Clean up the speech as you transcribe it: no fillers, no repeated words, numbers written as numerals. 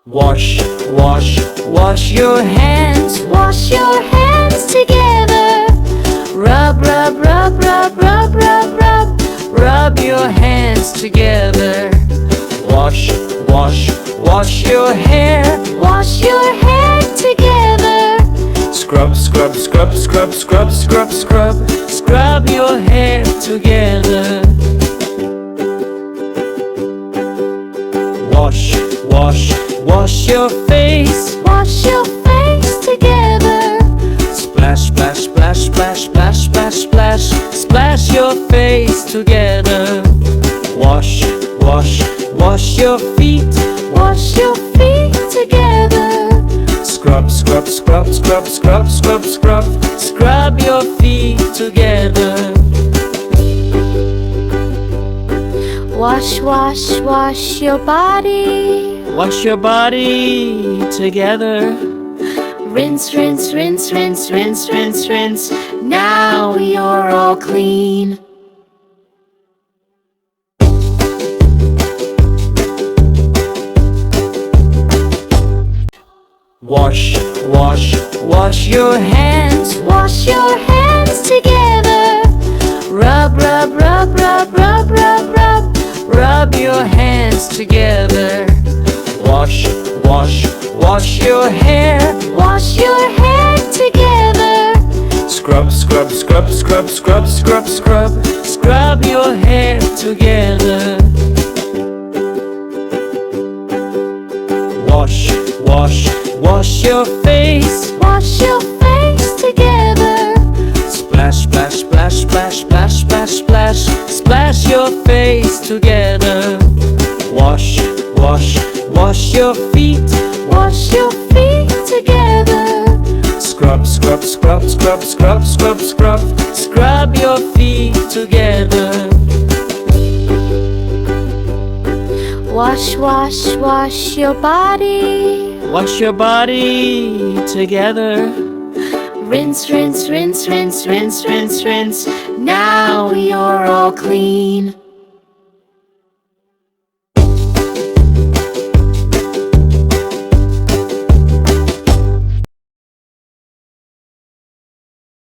Wash, wash, wash your hands. Wash your hands together. Rub, rub, rub, rub, rub, rub, rub. Rub your hands together. Wash, wash, wash your hair. Wash your hair together. Scrub, scrub, scrub, scrub, scrub, scrub, scrub. Scrub your hair together. Wash, wash, wash your face. Wash your face together. Splash, splash, splash, splash, splash, splash, splash. Splash your face together. Wash, wash, wash your feet. Wash your feet together. Scrub, scrub, scrub, scrub, scrub, scrub, scrub. Scrub your feet together. Wash, wash, wash your body. Wash your body together. Rinse, rinse, rinse, rinse, rinse, rinse, rinse. Now you're all clean. Wash, wash, wash your hands. Wash your hands together. Rub, rub, rub, rub, rub, rub, rub. Rub your hands together. Wash, wash, wash your hair. Wash your hair together. Scrub, scrub, scrub, scrub, scrub, scrub, scrub. Scrub your hair together. Wash, wash, wash your face. Wash your face together. Splash, splash, splash, splash, splash, splash, splash. Splash your face together. Wash, wash, wash your feet. Wash your feet together. Scrub, scrub, scrub, scrub, scrub, scrub, scrub. Scrub your feet together. Wash, wash, wash your body. Wash your body together. Rinse, rinse, rinse, rinse, rinse, rinse, rinse. Now you're all clean.